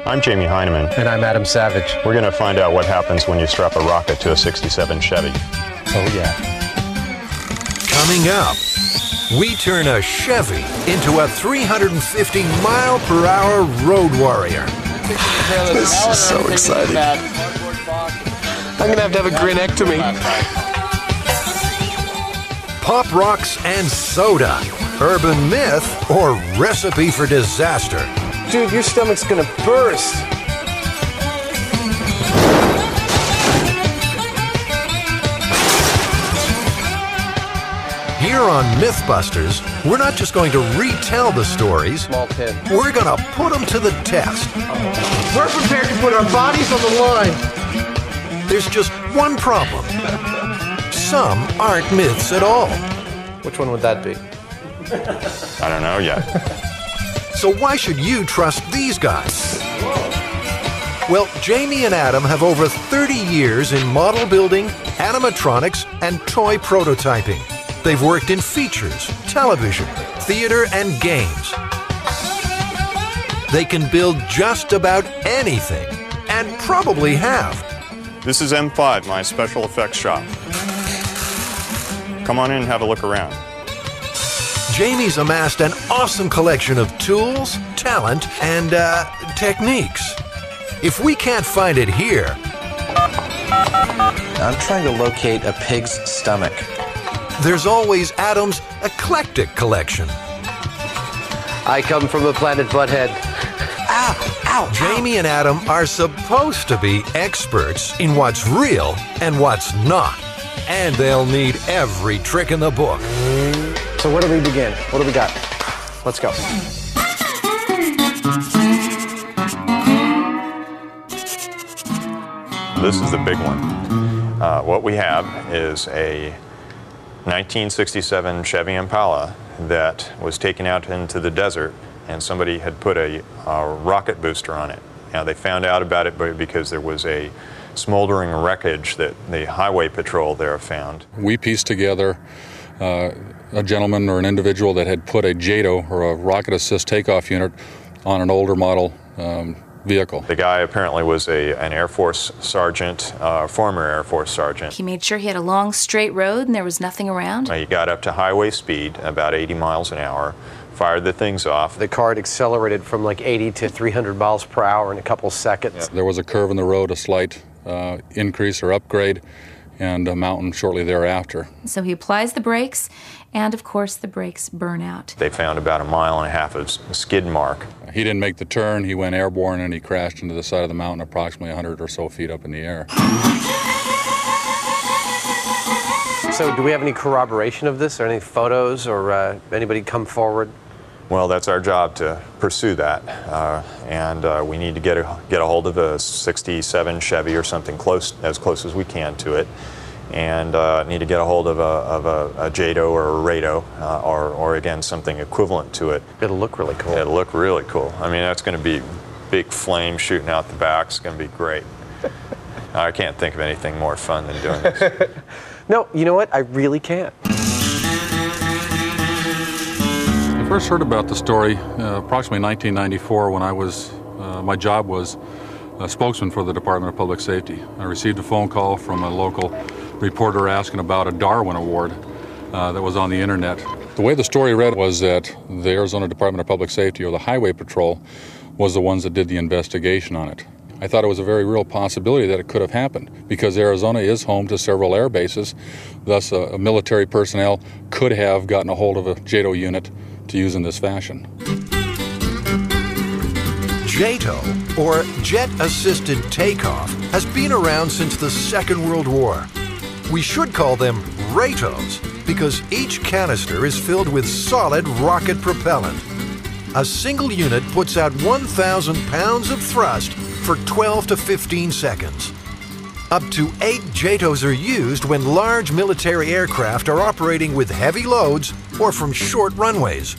I'm Jamie Heineman. And I'm Adam Savage. We're going to find out what happens when you strap a rocket to a 67 Chevy. Oh, yeah. Coming up, we turn a Chevy into a 350-mile-per-hour road warrior. This is so exciting. I'm going to have a grinectomy. Pop rocks and soda. Urban myth or recipe for disaster. Dude, your stomach's going to burst. Here on MythBusters, we're not just going to retell the stories. Small pin. We're going to put them to the test. We're prepared to put our bodies on the line. There's just one problem. Some aren't myths at all. Which one would that be? I don't know yet. So why should you trust these guys? Well, Jamie and Adam have over 30 years in model building, animatronics, and toy prototyping. They've worked in features, television, theater, and games. They can build just about anything, and probably have. This is M5, my special effects shop. Come on in and have a look around. Jamie's amassed an awesome collection of tools, talent, and techniques. If we can't find it here... I'm trying to locate a pig's stomach. There's always Adam's eclectic collection. I come from the planet Butthead. Ow! Ow! Jamie and Adam are supposed to be experts in what's real and what's not. And they'll need every trick in the book. So where do we begin? What do we got? Let's go. This is the big one. What we have is a 1967 Chevy Impala that was taken out into the desert, and somebody had put a rocket booster on it. Now, they found out about it because there was a smoldering wreckage that the highway patrol there found. We pieced together a gentleman or an individual that had put a JATO, or a rocket assist takeoff unit, on an older model vehicle. The guy apparently was an Air Force sergeant, former Air Force sergeant. He made sure he had a long straight road and there was nothing around. He got up to highway speed, about 80 miles an hour, fired the things off. The car had accelerated from like 80 to 300 miles per hour in a couple seconds. Yeah. There was a curve in the road, a slight increase or upgrade, and a mountain shortly thereafter. So he applies the brakes, and of course the brakes burn out. They found about 1.5 miles of skid mark. He didn't make the turn, he went airborne, and he crashed into the side of the mountain approximately 100 or so feet up in the air. So do we have any corroboration of this, or any photos, or anybody come forward? Well, that's our job to pursue that, and we need to get a hold of a 67 Chevy or something as close as we can to it, and need to get a hold of a JATO or a RATO, or again something equivalent to it. It'll look really cool. It'll look really cool. I mean, that's going to be big flame shooting out the back. It's going to be great. I can't think of anything more fun than doing this. No, you know what? I really can't. I first heard about the story approximately 1994 when I was, my job was a spokesman for the Department of Public Safety. I received a phone call from a local reporter asking about a Darwin Award that was on the internet. The way the story read was that the Arizona Department of Public Safety, or the Highway Patrol, was the ones that did the investigation on it. I thought it was a very real possibility that it could have happened, because Arizona is home to several air bases. Thus, a military personnel could have gotten a hold of a JATO unit to use in this fashion. JATO, or Jet Assisted Takeoff, has been around since the Second World War. We should call them RATOs, because each canister is filled with solid rocket propellant. A single unit puts out 1,000 pounds of thrust for 12 to 15 seconds. Up to 8 JATOs are used when large military aircraft are operating with heavy loads or from short runways.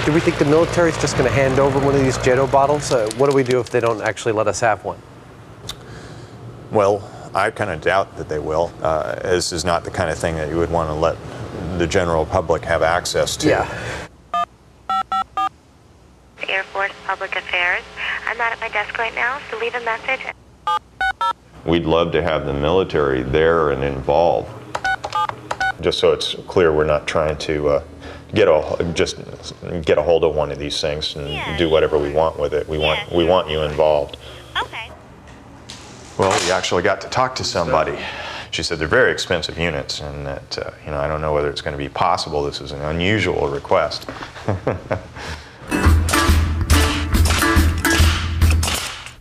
Do we think the military's just going to hand over one of these JATO bottles? What do we do if they don't actually let us have one? Well, I kind of doubt that they will. This is not the kind of thing that you would want to let the general public have access to. Yeah. Air Force Public Affairs. I'm not at my desk right now, so leave a message. We'd love to have the military there and involved. Just so it's clear, we're not trying to get a hold of one of these things and do whatever we want with it. We want you involved. Okay. Well, we actually got to talk to somebody. She said they're very expensive units, and that I don't know whether it's going to be possible. This is an unusual request.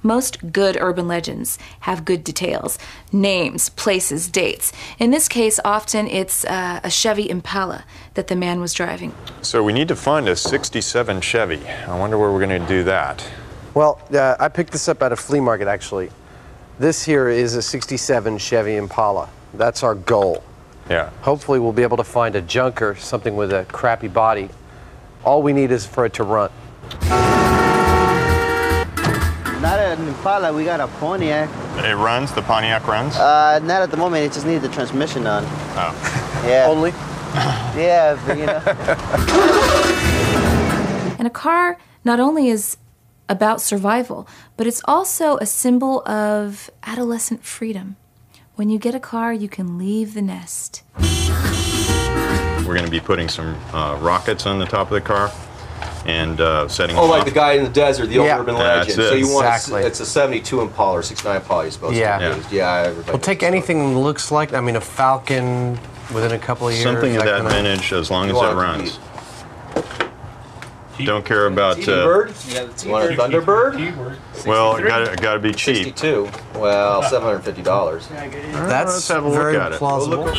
Most good urban legends have good details, names, places, dates. In this case, often it's a Chevy Impala that the man was driving. So we need to find a 67 Chevy. I wonder where we're going to do that. Well, I picked this up at a flea market, actually. This here is a 67 Chevy Impala. That's our goal. Yeah. Hopefully we'll be able to find a junker, something with a crappy body. All we need is for it to run. Not an Impala, we got a Pontiac. It runs? The Pontiac runs? Not at the moment, it just needs the transmission on. Oh. Yeah. Only? Yeah, but you know. And a car not only is about survival, but it's also a symbol of adolescent freedom. When you get a car, you can leave the nest. We're going to be putting some rockets on the top of the car and setting Oh, them like off. the guy in the desert, the old Yeah. urban That's legend. it. So you want Exactly. it's a 72 Impala or 69 Impala you're supposed Yeah. to use. Yeah, everybody. We'll take anything that looks like, I mean, a Falcon within a couple of years. Something of that kind vintage, as long as You it want it to runs. Don't care about. T-Bird? You want a Thunderbird? Well, it got to be cheap. 62. Well, $750. That's Let's have a look very at it. plausible.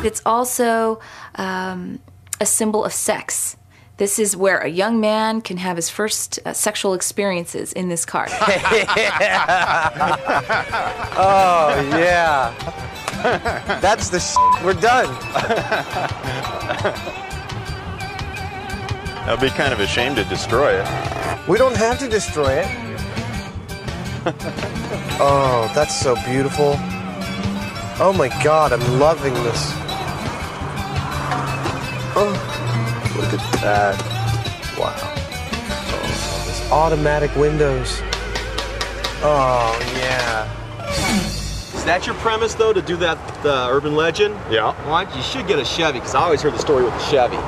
It's also a symbol of sex. This is where a young man can have his first sexual experiences in this car. Oh, yeah. That's the we're done. I'll be kind of ashamed to destroy it. We don't have to destroy it. Oh, that's so beautiful. Oh my God, I'm loving this. Oh, look at that. Wow. Oh, these automatic windows. Oh, yeah. Is that your premise, though, to do that urban legend? Yeah. Why? You should get a Chevy, because I always heard the story with the Chevy.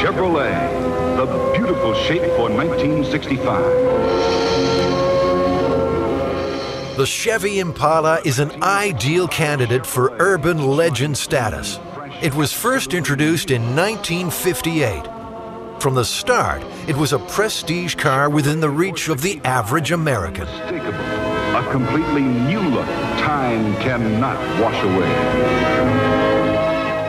Chevrolet, the beautiful shape for 1965. The Chevy Impala is an ideal candidate for urban legend status. It was first introduced in 1958. From the start, it was a prestige car within the reach of the average American. A completely new look time cannot wash away.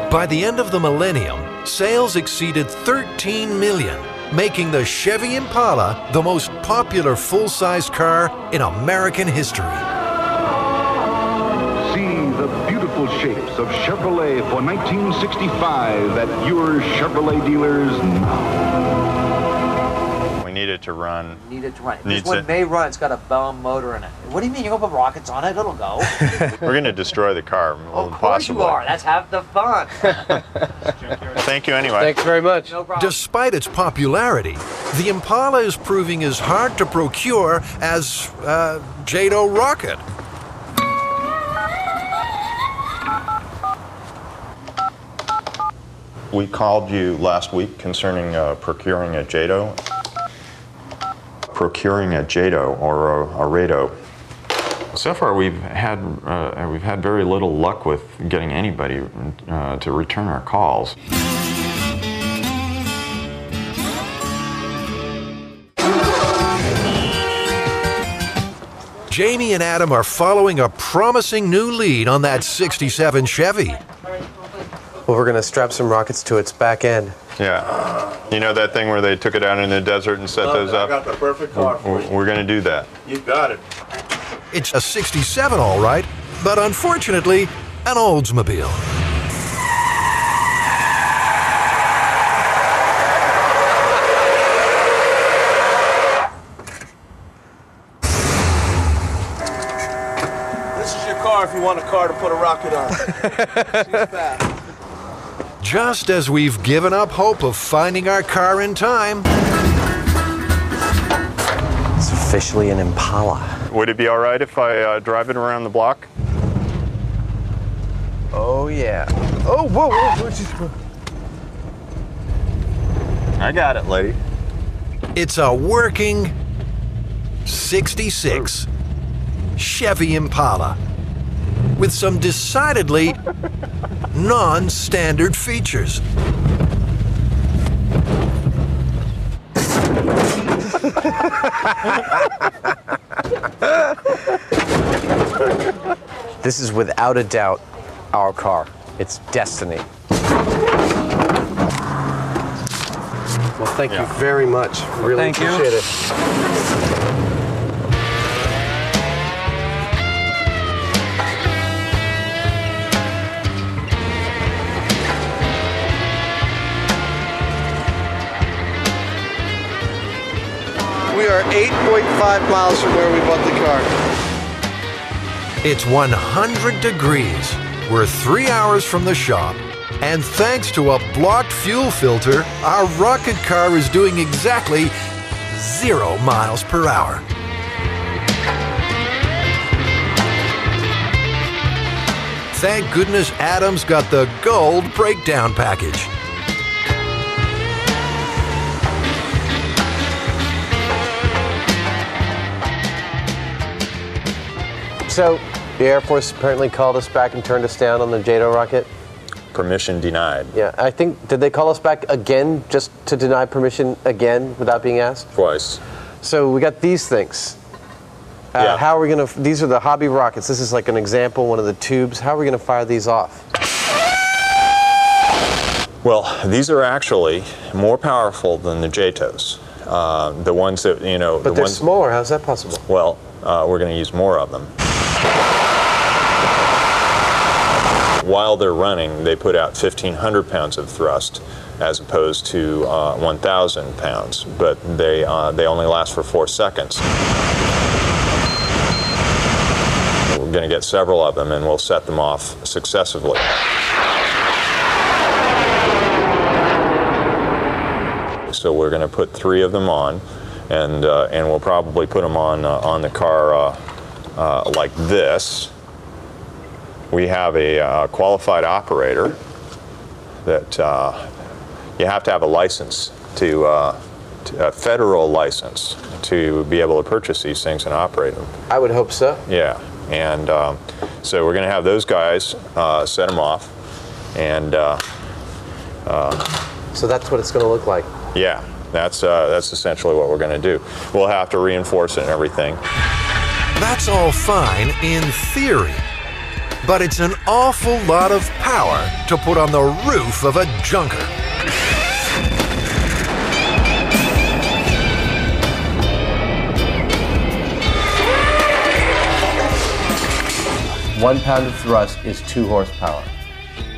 By the end of the millennium, sales exceeded 13 million, making the Chevy Impala the most popular full-size car in American history. See the beautiful shapes of Chevrolet for 1965 at your Chevrolet dealers now. We need it to run. Need it to run. Needs This one it. may run. It's got a bomb motor in it. What do you mean? You're going to put rockets on it? It'll go. We're going to destroy the car. Of course you are. That's half the fun. Thank you anyway. Thanks very much. No problem. Despite its popularity, the Impala is proving as hard to procure as Jado rocket. We called you last week concerning procuring a Jado. Procuring a Jado or a Rado. So far, we've had very little luck with getting anybody to return our calls. Jamie and Adam are following a promising new lead on that 67 Chevy. Well, we're going to strap some rockets to its back end. Yeah. You know that thing where they took it out in the desert and set those up? I got the perfect car for you. We're going to do that. You got it. It's a 67 all right, but unfortunately, an Oldsmobile. This is your car if you want a car to put a rocket on. She's fast. Just as we've given up hope of finding our car in time, It's officially an Impala. Would it be all right if I drive it around the block? Oh, yeah. Oh, whoa, whoa. I got it, lady. it's a working 66 Chevy Impala with some decidedly non-standard features. This is without a doubt our car. It's destiny. Well, thank you very much. Really Thank you. appreciate it. We are 8.5 miles from where we bought the car. It's 100 degrees. We're 3 hours from the shop. And thanks to a blocked fuel filter, our rocket car is doing exactly 0 miles per hour. Thank goodness Adam's got the gold breakdown package. So, the Air Force apparently called us back and turned us down on the JATO rocket? Permission denied. Yeah, I think, did they call us back again just to deny permission again without being asked? Twice. So we got these things. Yeah. How are we going to, these are the hobby rockets. This is like an example, one of the tubes. How are we going to fire these off? Well, these are actually more powerful than the JATOs. The ones that, you know... But they're smaller. How's that possible? Well, we're going to use more of them. While they're running, they put out 1,500 pounds of thrust as opposed to 1,000 pounds, but they only last for 4 seconds. We're going to get several of them, and we'll set them off successively. So we're going to put 3 of them on, and we'll probably put them on the car like this. We have a qualified operator that you have to have a license a federal license to be able to purchase these things and operate them. I would hope so. Yeah, and so we're going to have those guys set them off, and so that's what it's going to look like. Yeah, that's essentially what we're going to do. We'll have to reinforce it and everything. That's all fine in theory. But it's an awful lot of power to put on the roof of a junker. One pound of thrust is 2 horsepower.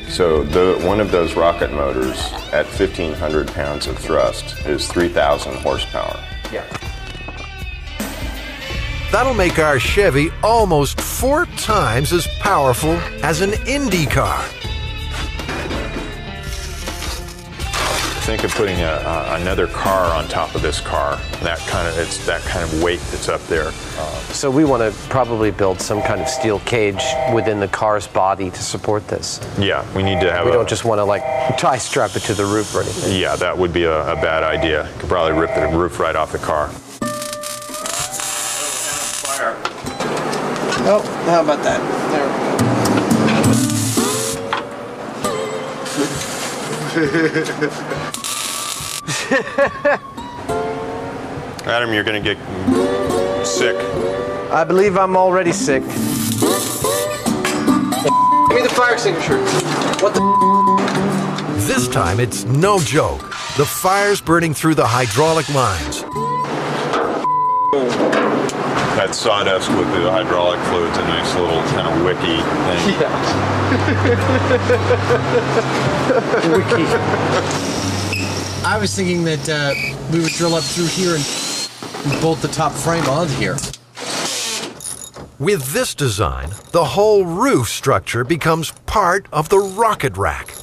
So one of those rocket motors at 1,500 pounds of thrust is 3,000 horsepower. Yeah. That'll make our Chevy almost 4 times as powerful as an Indy car. Think of putting another car on top of this car. It's that kind of weight that's up there. So we want to probably build some kind of steel cage within the car's body to support this. Yeah, we need to have. We don't just want to like tie strap it to the roof or anything. Yeah, that would be a bad idea. Could probably rip the roof right off the car. Oh, how about that? There we go. Adam, you're going to get sick. I believe I'm already sick. Give me the fire extinguisher. What the? This time it's no joke. The fire's burning through the hydraulic lines. That sawdust with the hydraulic fluid's a nice little kind of wicky thing. Yeah. Wiki. I was thinking that we would drill up through here and bolt the top frame onto here. With this design, the whole roof structure becomes part of the rocket rack.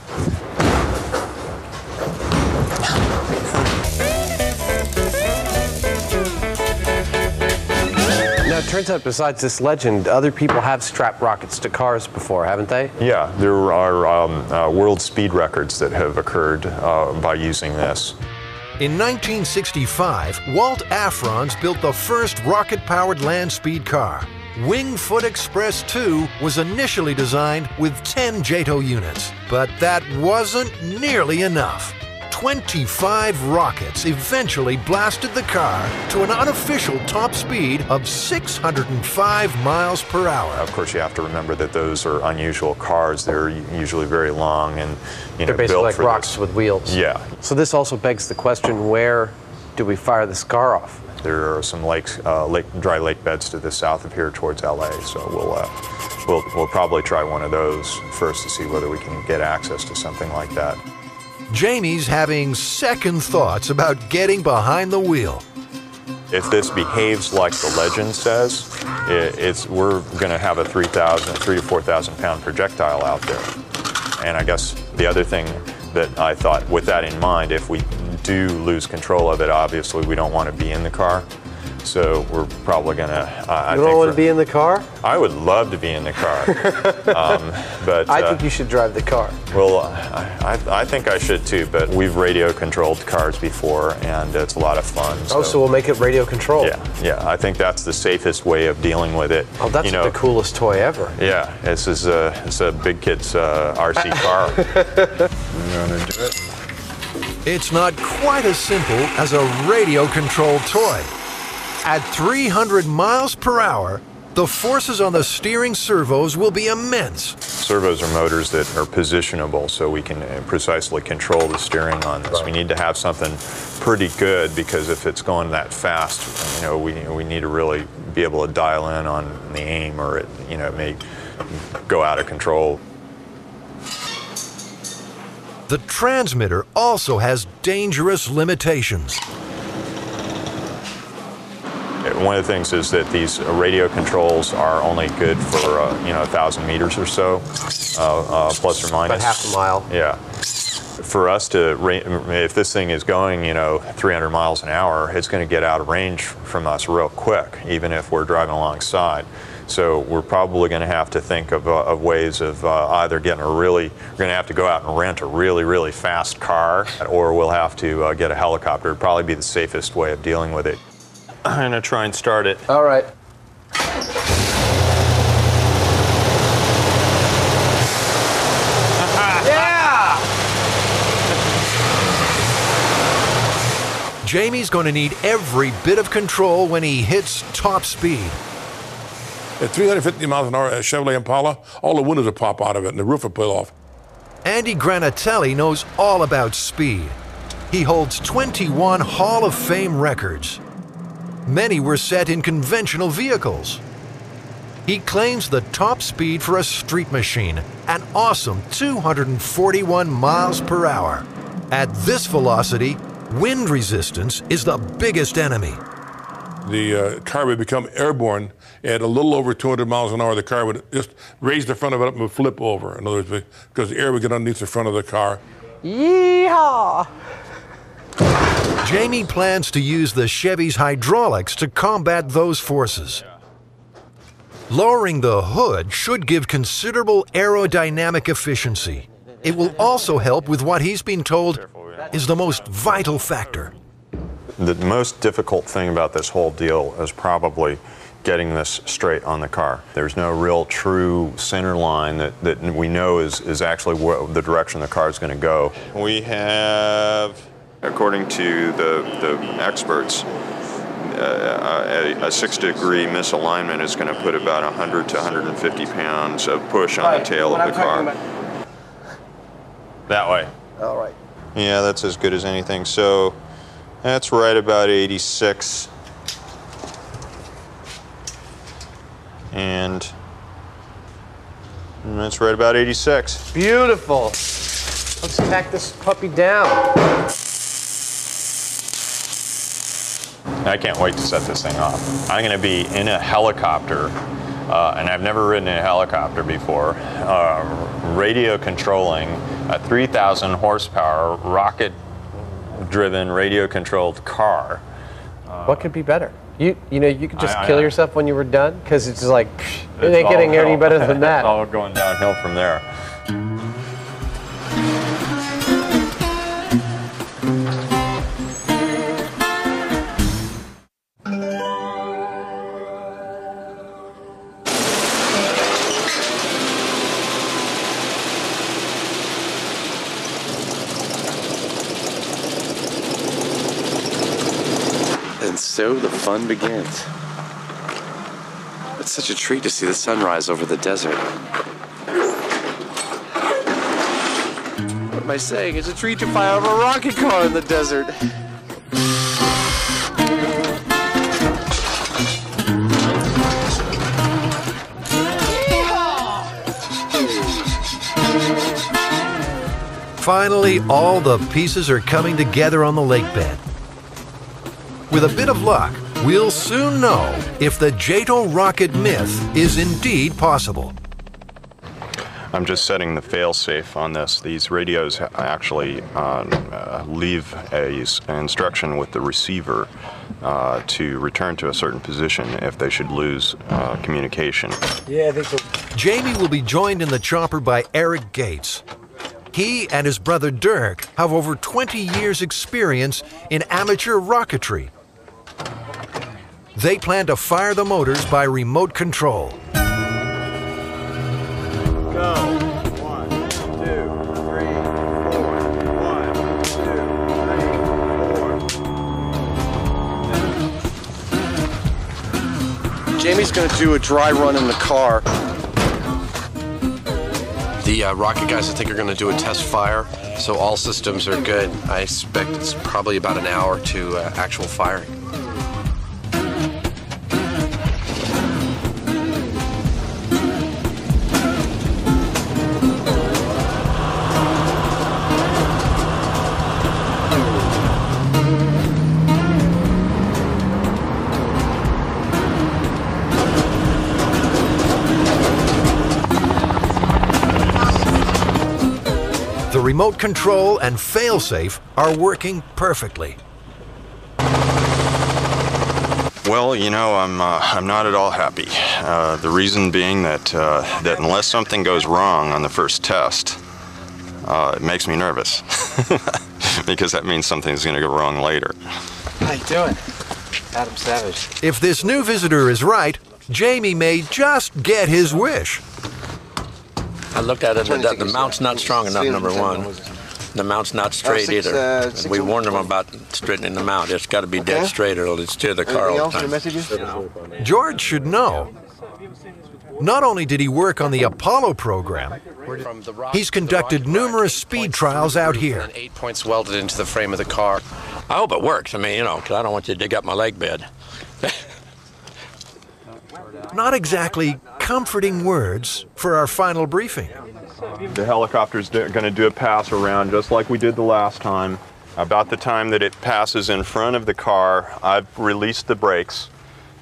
Now, it turns out besides this legend, other people have strapped rockets to cars before, haven't they? Yeah, there are world speed records that have occurred by using this. In 1965, Walt Afrons built the first rocket-powered land speed car. Wingfoot Express 2 was initially designed with 10 JATO units, but that wasn't nearly enough. 25 rockets eventually blasted the car to an unofficial top speed of 605 miles per hour. Of course, you have to remember that those are unusual cars. They're usually very long and they're basically built like for rockets this. with wheels. Yeah. So this also begs the question: where do we fire this car off? There are some lakes, dry lake beds to the south of here towards LA. So we'll probably try one of those first to see whether we can get access to something like that. Jamie's having second thoughts about getting behind the wheel. If this behaves like the legend says, we're going to have a 3,000 to 4,000 pound projectile out there. And I guess the other thing that I thought, with that in mind, if we do lose control of it, obviously we don't want to be in the car. So we're probably going to... You don't want to be in the car? I would love to be in the car. But I think you should drive the car. Well, I think I should too, but we've radio-controlled cars before, and it's a lot of fun. So we'll make it radio-controlled? Yeah, I think that's the safest way of dealing with it. Oh, that's the coolest toy ever. Yeah, it's a big kid's RC car. You want to do it? It's not quite as simple as a radio-controlled toy. At 300 miles per hour, the forces on the steering servos will be immense. Servos are motors that are positionable, so we can precisely control the steering on this. Right. We need to have something pretty good, because if it's going that fast, we need to really be able to dial in on the aim, or it may go out of control. The transmitter also has dangerous limitations. One of the things is that these radio controls are only good for 1,000 meters or so, plus or minus. About half a mile. Yeah. For us to, if this thing is going 300 miles an hour, it's going to get out of range from us real quick, even if we're driving alongside. So we're probably going to have to think of ways of either getting we're going to have to go out and rent a really, really fast car, or we'll have to get a helicopter. It'd probably be the safest way of dealing with it. I'm going to try and start it. All right. Yeah! Jamie's going to need every bit of control when he hits top speed. At 350 miles an hour, a Chevrolet Impala, all the windows will pop out of it and the roof will peel off. Andy Granatelli knows all about speed. He holds 21 Hall of Fame records. Many were set in conventional vehicles. He claims the top speed for a street machine, an awesome 241 miles per hour. At this velocity, wind resistance is the biggest enemy. The car would become airborne at a little over 200 miles an hour. The car would just raise the front of it up and would flip over. In other words, because the air would get underneath the front of the car. Yeehaw! Jamie plans to use the Chevy's hydraulics to combat those forces. Lowering the hood should give considerable aerodynamic efficiency. It will also help with what he's been told is the most vital factor. The most difficult thing about this whole deal is probably getting this straight on the car. There's no real true center line that we know is actually the direction the car is going to go. We have, according to the experts, a 6-degree misalignment is going to put about 100 to 150 pounds of push on the tail of the car. That way. All right. Yeah, that's as good as anything. So that's right about 86. And that's right about 86. Beautiful. Let's pack this puppy down. I can't wait to set this thing off. I'm going to be in a helicopter and I've never ridden a helicopter before, radio controlling a 3,000 horsepower rocket-driven radio-controlled car. What could be better? You know, you could just kill yourself when you were done, because it's just like, it It's ain't getting all any better than that. It's all going downhill from there. And so the fun begins. It's such a treat to see the sunrise over the desert. What am I saying? It's a treat to fire up a rocket car in the desert. Finally, all the pieces are coming together on the lake bed. With a bit of luck, we'll soon know if the JATO rocket myth is indeed possible. I'm just setting the fail-safe on this. These radios actually leave an instruction with the receiver to return to a certain position if they should lose communication. Yeah, I think so. Jamie will be joined in the chopper by Eric Gates. He and his brother Dirk have over 20 years' experience in amateur rocketry. They plan to fire the motors by remote control. Go. 1, 2, 3, 4. 1, 2, 3, 4. Jamie's going to do a dry run in the car. The rocket guys, I think, are going to do a test fire, so all systems are good. I expect it's probably about an hour to actual firing. The remote control and failsafe are working perfectly. Well, you know, I'm not at all happy. The reason being that unless something goes wrong on the first test, it makes me nervous because that means something's going to go wrong later. How you doing? Adam Savage. If this new visitor is right, Jamie may just get his wish. I looked at it, the mount's not strong enough, number one. The mount's not straight either. We warned them about straightening the mount. It's got to be dead straight or it'll steer the car all the time. George should know. Not only did he work on the Apollo program, he's conducted numerous speed trials out here. 8 points welded into the frame of the car. I hope it works. I mean, you know, because I don't want you to dig up my leg bed. Not exactly comforting words for our final briefing. The helicopter's going to do a pass around just like we did the last time. About the time that it passes in front of the car, I've released the brakes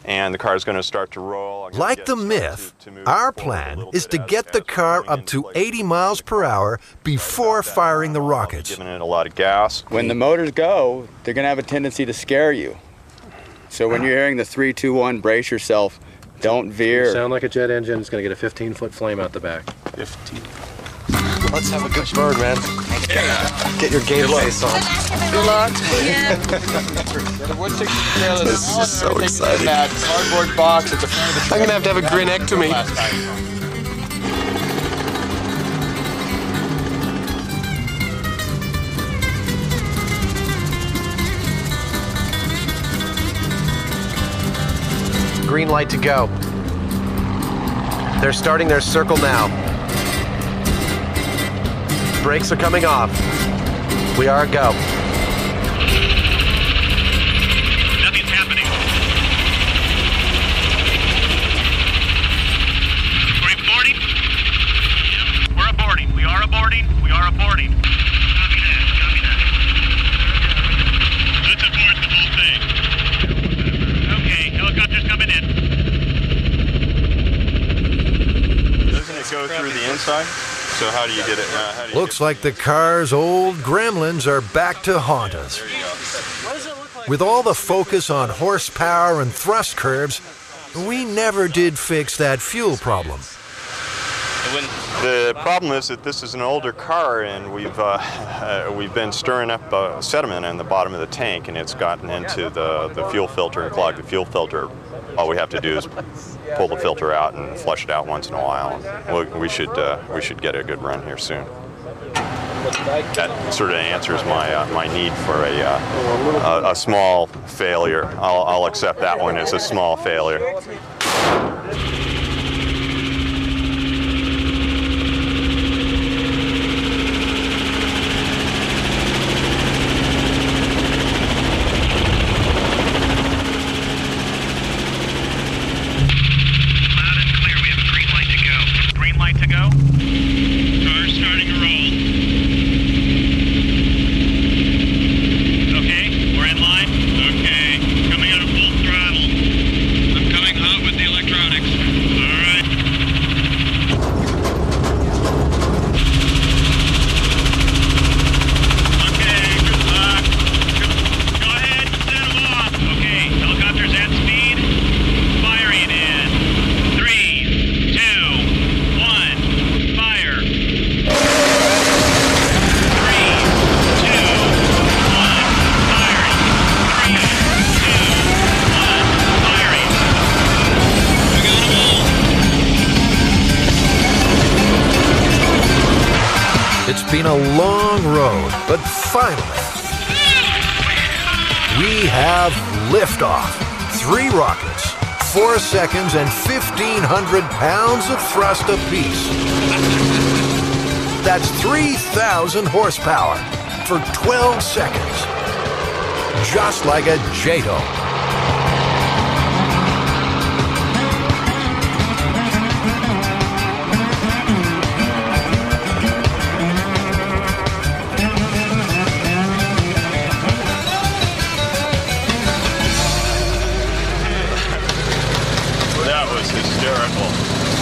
and the car is going to start to roll. Like the myth, our plan is to get the car up to 80 miles per hour before firing the rockets. Giving it a lot of gas. When the motors go, they're going to have a tendency to scare you. So when you're hearing the 3, 2, 1, brace yourself. Don't veer. You sound like a jet engine. It's going to get a 15-foot flame out the back. 15. Let's have a good bird, man. Yeah. Get your game face on. Good luck. This is so exciting. That cardboard box at the front of the truck. I'm going to have a grinectomy. Green light to go. They're starting their circle now. Brakes are coming off. We are a go. Nothing's happening. We're aborting? Yep, we're aborting. We are aborting. We are aborting. Copy that. Copy that. Let's abort the whole thing. Okay, helicopter's coming in. go through the inside? So how do you get it? Looks like the car's old gremlins are back to haunt us. With all the focus on horsepower and thrust curves, we never did fix that fuel problem. The problem is that this is an older car, and we've been stirring up sediment in the bottom of the tank, and it's gotten into the fuel filter and clogged the fuel filter. All we have to do is pull the filter out and flush it out once in a while. And we should get a good run here soon. That sort of answers my need for a small failure. I'll accept that one as a small failure. It's been a long road, but finally, we have liftoff. 3 rockets, 4 seconds, and 1,500 pounds of thrust apiece. That's 3,000 horsepower for 12 seconds. Just like a JATO.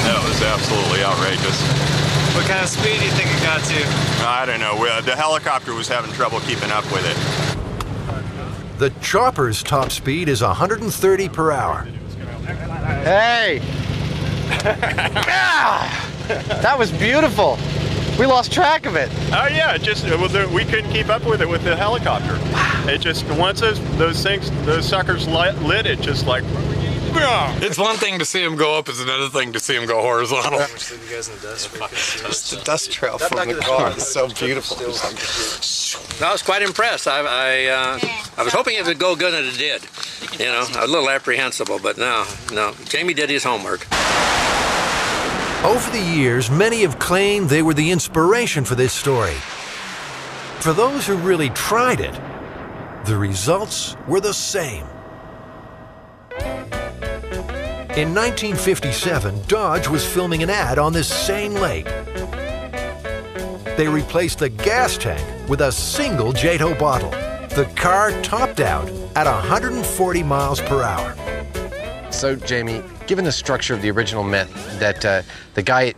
That was absolutely outrageous. What kind of speed do you think it got to? I don't know. The helicopter was having trouble keeping up with it. The chopper's top speed is 130 per hour. Hey! That was beautiful. We lost track of it. Oh yeah, we couldn't keep up with it with the helicopter. It just once those suckers lit, it just like. It's one thing to see him go up, it's another thing to see him go horizontal. Just leave you guys in the dust. Just the dust trail from the car. It's so beautiful. I was quite impressed. I was hoping it would go good, and it did. You know, a little apprehensible, but no. Jamie did his homework. Over the years, many have claimed they were the inspiration for this story. For those who really tried it, the results were the same. In 1957, Dodge was filming an ad on this same lake. They replaced the gas tank with a single JATO bottle. The car topped out at 140 miles per hour. So, Jamie, given the structure of the original myth that the guy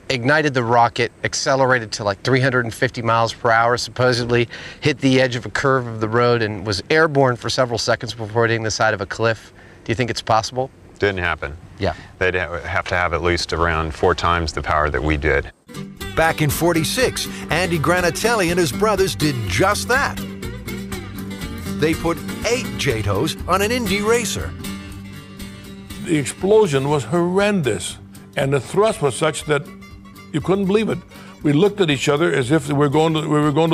ignited the rocket, accelerated to like 350 miles per hour, supposedly hit the edge of a curve of the road and was airborne for several seconds before hitting the side of a cliff, do you think it's possible? Didn't happen. Yeah. They'd have to have at least around 4 times the power that we did. Back in '46, Andy Granatelli and his brothers did just that. They put 8 JATOs on an Indy racer. The explosion was horrendous, and the thrust was such that you couldn't believe it. We looked at each other as if we were going to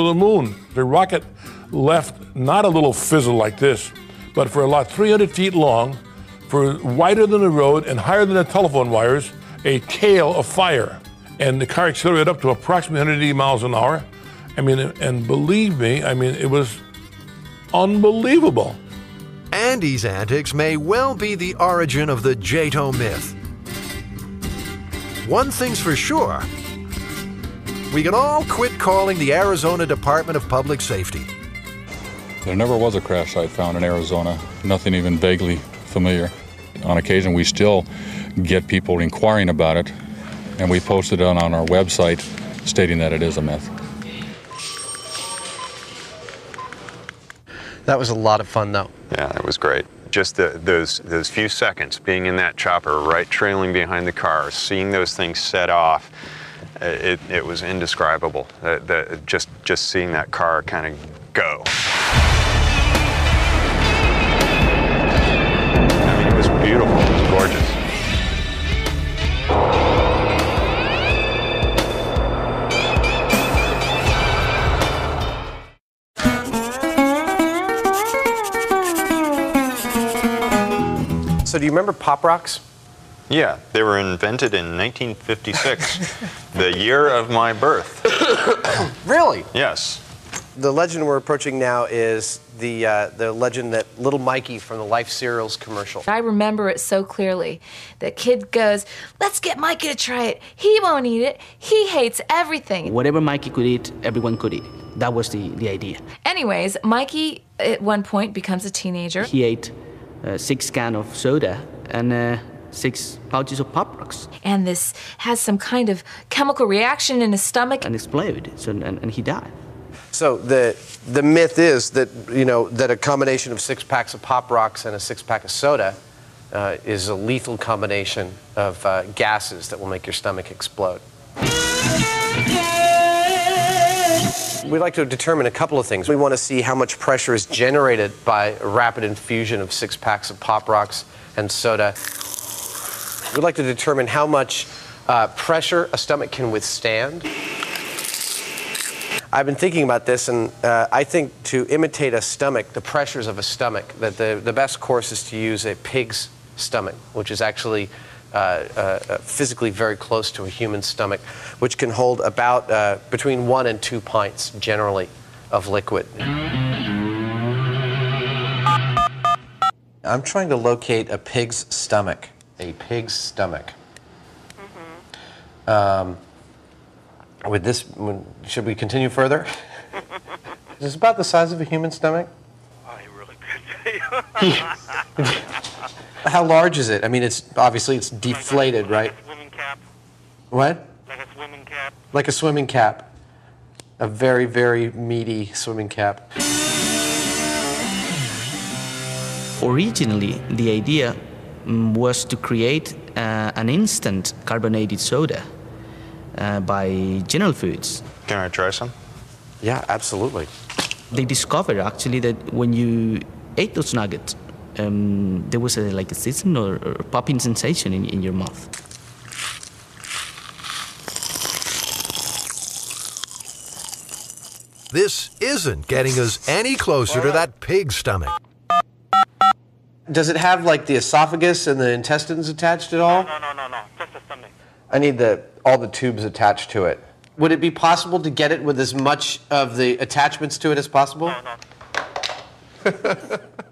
the moon. The rocket left not a little fizzle like this, but for about 300 feet long, for wider than the road and higher than the telephone wires, a tail of fire. And the car accelerated up to approximately 180 miles an hour. I mean, and believe me, I mean, it was unbelievable. Andy's antics may well be the origin of the JATO myth. One thing's for sure, we can all quit calling the Arizona Department of Public Safety. There never was a crash site found in Arizona, nothing even vaguely familiar. On occasion, we still get people inquiring about it, and we posted it on our website stating that it is a myth. That was a lot of fun, though. Yeah, it was great. Just those few seconds being in that chopper, right, trailing behind the car, seeing those things set off, it was indescribable. Just seeing that car kind of go. I mean, it was beautiful. It was gorgeous. So do you remember Pop Rocks? Yeah, they were invented in 1956, the year of my birth. Really? Yes. The legend we're approaching now is the legend that Little Mikey from the Life Cereals commercial. I remember it so clearly. The kid goes, "Let's get Mikey to try it. He won't eat it. He hates everything." Whatever Mikey could eat, everyone could eat. That was the idea. Anyways, Mikey at one point becomes a teenager. He ate 6 cans of soda and 6 pouches of Pop Rocks. And this has some kind of chemical reaction in his stomach. And exploded, and he died. So the myth is that, you know, that a combination of 6 packs of Pop Rocks and a 6-pack of soda is a lethal combination of gases that will make your stomach explode. We'd like to determine a couple of things. We want to see how much pressure is generated by a rapid infusion of 6 packs of Pop Rocks and soda. We'd like to determine how much pressure a stomach can withstand. I've been thinking about this, and I think to imitate a stomach, the pressures of a stomach, that the best course is to use a pig's stomach, which is actually physically very close to a human stomach, which can hold about between 1 and 2 pints, generally, of liquid. I'm trying to locate a pig's stomach. A pig's stomach. Should we continue further? Is this about the size of a human stomach? I really could say. How large is it? I mean, it's deflated, right? Like a swimming cap. What? Like a swimming cap. Like a swimming cap. A very, very meaty swimming cap. Originally, the idea was to create an instant carbonated soda by General Foods. Can I try some? Yeah, absolutely. They discovered actually that when you ate those nuggets, there was like a sizzling or popping sensation in your mouth. This isn't getting us any closer to that pig stomach. Does it have like the esophagus and the intestines attached at all? No. Just the stomach. I need all the tubes attached to it. Would it be possible to get it with as much of the attachments to it as possible? No.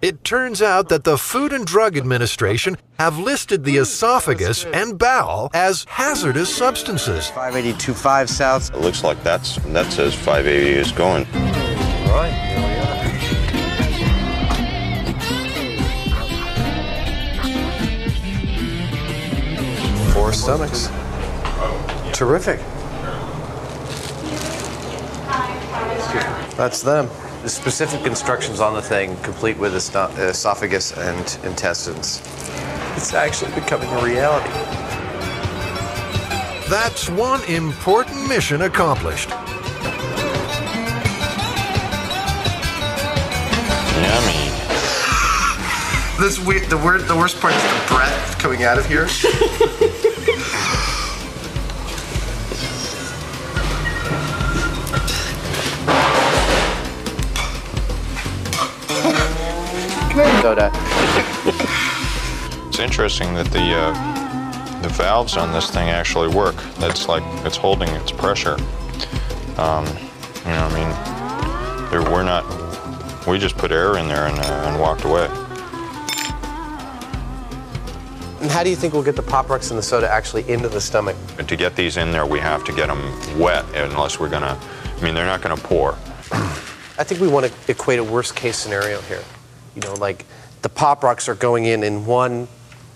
It turns out that the Food and Drug Administration have listed the esophagus and bowel as hazardous substances. 5825 South. It looks like that says 580 is going. Right, here we are. 4 stomachs. Terrific. That's them. The specific instructions on the thing, complete with esophagus and intestines. It's actually becoming a reality. That's one important mission accomplished. Yummy. The worst part is the breath coming out of here. Soda. It's interesting that the valves on this thing actually work. That's like it's holding its pressure. We just put air in there and walked away. And how do you think we'll get the Pop Rocks and the soda actually into the stomach? And to get these in there, we have to get them wet, unless they're not gonna pour. I think we want to equate a worst case scenario here. You know, like the Pop Rocks are going in one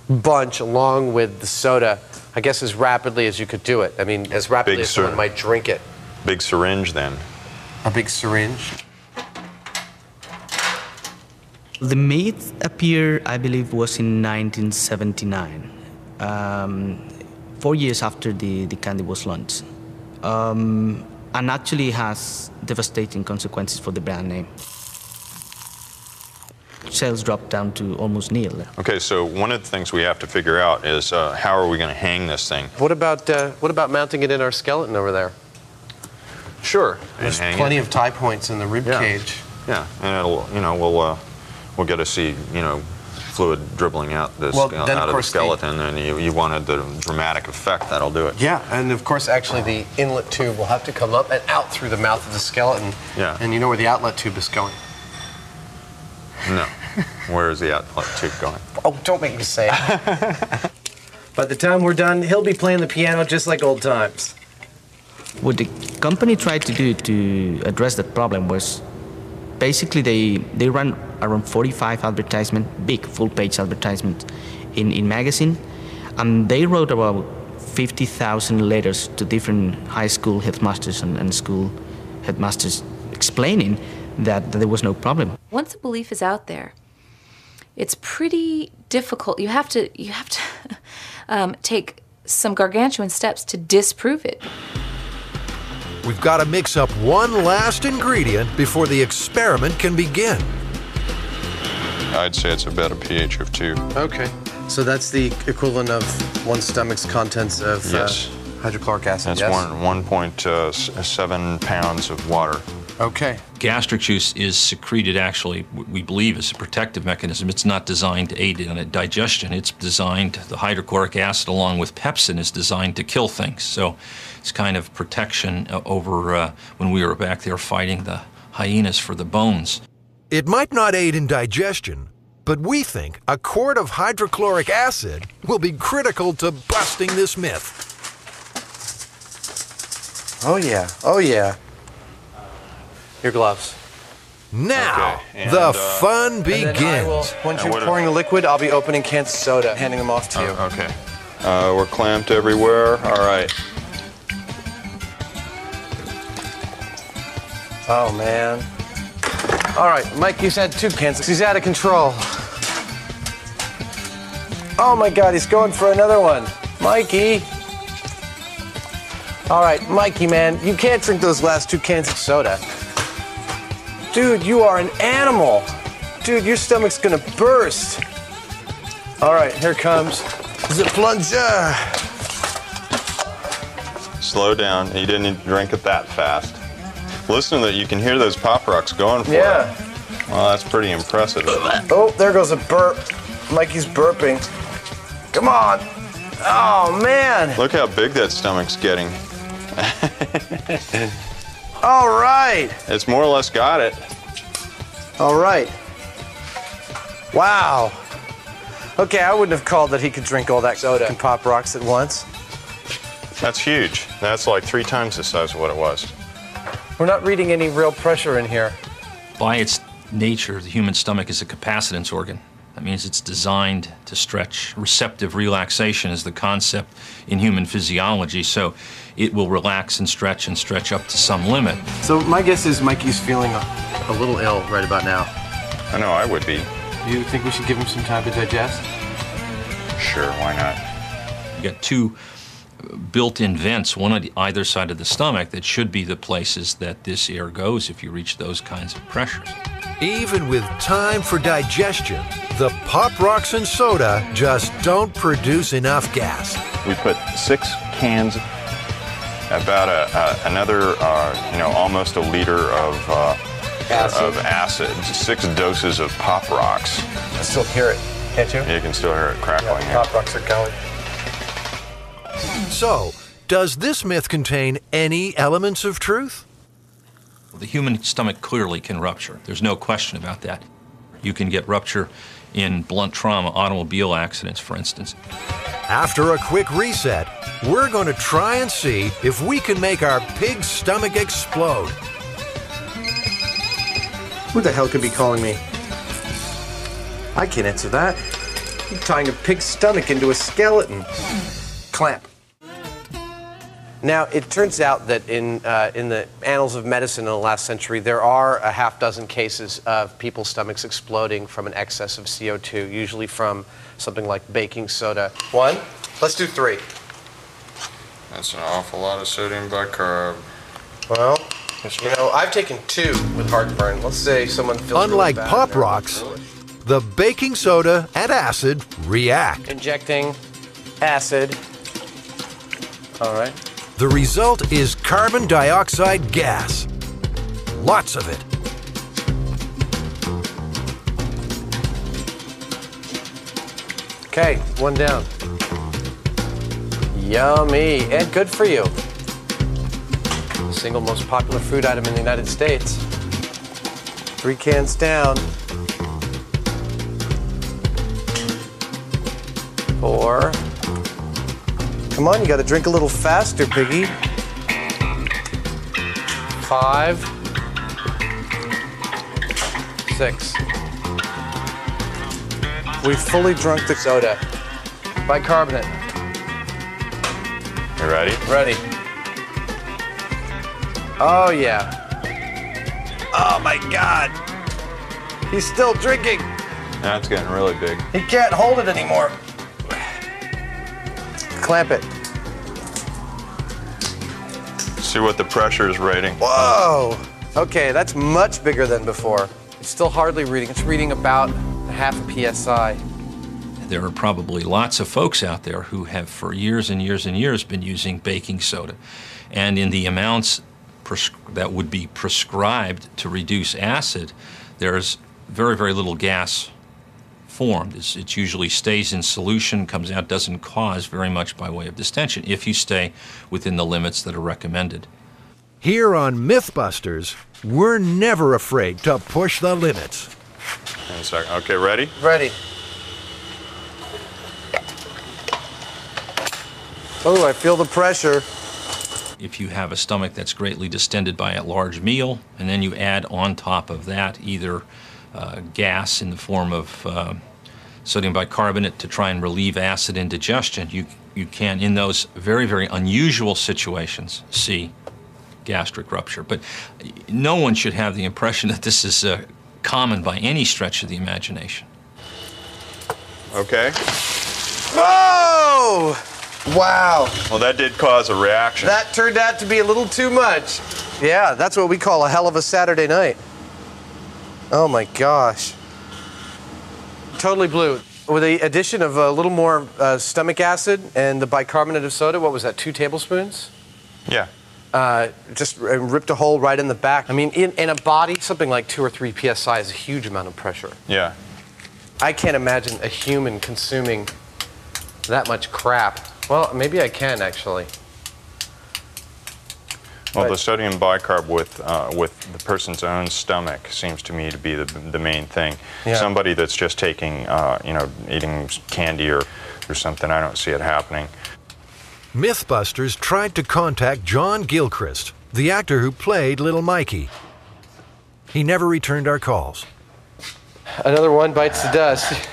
bunch along with the soda I guess as rapidly as you could do it. I mean, as rapidly as someone might drink it. Big syringe then. A big syringe? The myth appeared, I believe, was in 1979, 4 years after the candy was launched. And actually has devastating consequences for the brand name. Sales dropped down to almost nil. Okay, so one of the things we have to figure out is how are we going to hang this thing? What about mounting it in our skeleton over there? Sure. There's plenty of tie points in the rib cage. Yeah, and it'll, we'll get to see, fluid dribbling out out of the skeleton, and you wanted the dramatic effect, that'll do it. Yeah, and of course, actually, the inlet tube will have to come up and out through the mouth of the skeleton. Yeah. And you know where the outlet tube is going? No. Where is the outlet tube going? Oh, don't make me say it. By the time we're done, he'll be playing the piano just like old times. What the company tried to do to address that problem was basically they ran around 45 advertisements, big full-page advertisements in magazine, and they wrote about 50,000 letters to different high school headmasters and school headmasters explaining that there was no problem. Once a belief is out there, it's pretty difficult. You have to take some gargantuan steps to disprove it. We've got to mix up one last ingredient before the experiment can begin. I'd say it's about a pH of 2. Okay. So that's the equivalent of one stomach's contents of hydrochloric acid, That's 1.7 pounds of water. Okay. Gastric juice is secreted, actually, we believe, as a protective mechanism. It's not designed to aid in digestion. It's designed, the hydrochloric acid along with pepsin is designed to kill things. So it's kind of protection over when we were back there fighting the hyenas for the bones. It might not aid in digestion, but we think a quart of hydrochloric acid will be critical to busting this myth. Oh yeah, oh yeah. Your gloves. Now, the fun begins. Once you're pouring the liquid, I'll be opening cans of soda, handing them off to you. Okay. We're clamped everywhere. All right. Oh, man. All right, Mike, you had 2 cans. He's out of control. Oh, my God, he's going for another one. Mikey. All right, Mikey, man, you can't drink those last 2 cans of soda. Dude, you are an animal. Dude, your stomach's gonna burst. All right, here comes the plunger. Slow down. You didn't drink it that fast. Listen to that. You can hear those Pop Rocks going for it. Yeah. Well, that's pretty impressive. Oh, there goes a burp. Mikey's burping. Come on. Oh, man. Look how big that stomach's getting. All right. It's more or less got it. All right. Wow. Okay, I wouldn't have called that he could drink all that soda and Pop Rocks at once. That's huge. That's like 3 times the size of what it was. We're not reading any real pressure in here. By its nature, the human stomach is a capacitance organ. That means it's designed to stretch. Receptive relaxation is the concept in human physiology, so it will relax and stretch up to some limit. So my guess is Mikey's feeling a little ill right about now. I know I would be. You think we should give him some time to digest? Sure, why not? You got 2 built-in vents, one on either side of the stomach, that should be the places that this air goes if you reach those kinds of pressures. Even with time for digestion, the Pop Rocks and soda just don't produce enough gas. We put 6 cans, about another, almost a liter of acid, 6 doses of Pop Rocks. I still hear it, can't you? You can still hear it crackling. Yeah, Pop Rocks are going. So, does this myth contain any elements of truth? The human stomach clearly can rupture. There's no question about that. You can get rupture in blunt trauma, automobile accidents, for instance. After a quick reset, we're going to try and see if we can make our pig's stomach explode. Who the hell could be calling me? I can't answer that. I'm tying a pig's stomach into a skeleton. Clamp. Now, it turns out that in the annals of medicine in the last century, there are a half dozen cases of people's stomachs exploding from an excess of CO2, usually from something like baking soda. 1, let's do 3. That's an awful lot of sodium bicarb. Well, you know, I've taken 2 with heartburn. Let's say someone feels Unlike really bad Pop there. Rocks, the baking soda and acid react. Injecting acid. All right. The result is carbon dioxide gas. Lots of it. Okay, 1 down. Yummy, and good for you. Single most popular food item in the United States. 3 cans down. 4. Come on, you gotta drink a little faster, piggy. 5. 6. We've fully drunk the soda. Bicarbonate. You ready? Ready. Oh, yeah. Oh, my God. He's still drinking. That's getting really big. He can't hold it anymore. Clamp it. See what the pressure is rating. Whoa. Okay, that's much bigger than before. It's still hardly reading. It's reading about half a PSI. There are probably lots of folks out there who have for years and years and years been using baking soda. And in the amounts that would be prescribed to reduce acid, there's very, very little gas formed. It usually stays in solution, comes out, doesn't cause very much by way of distension if you stay within the limits that are recommended. Here on MythBusters, we're never afraid to push the limits. Okay, ready? Ready. Oh, I feel the pressure. If you have a stomach that's greatly distended by a large meal, and then you add on top of that either gas in the form of sodium bicarbonate to try and relieve acid indigestion, you can, in those very, very unusual situations, see gastric rupture. But no one should have the impression that this is common by any stretch of the imagination. Okay. Whoa! Wow. Well, that did cause a reaction. That turned out to be a little too much. Yeah, that's what we call a hell of a Saturday night. Oh my gosh. Totally blue. With the addition of a little more stomach acid and the bicarbonate of soda, what was that, 2 tablespoons? Yeah. Just ripped a hole right in the back. I mean, in a body, something like 2 or 3 PSI is a huge amount of pressure. Yeah. I can't imagine a human consuming that much crap. Well, maybe I can, actually. Well, the sodium bicarb with the person's own stomach seems to me to be the main thing. Yeah. Somebody that's just taking, eating candy or something, I don't see it happening. MythBusters tried to contact John Gilchrist, the actor who played Little Mikey. He never returned our calls. Another one bites the dust.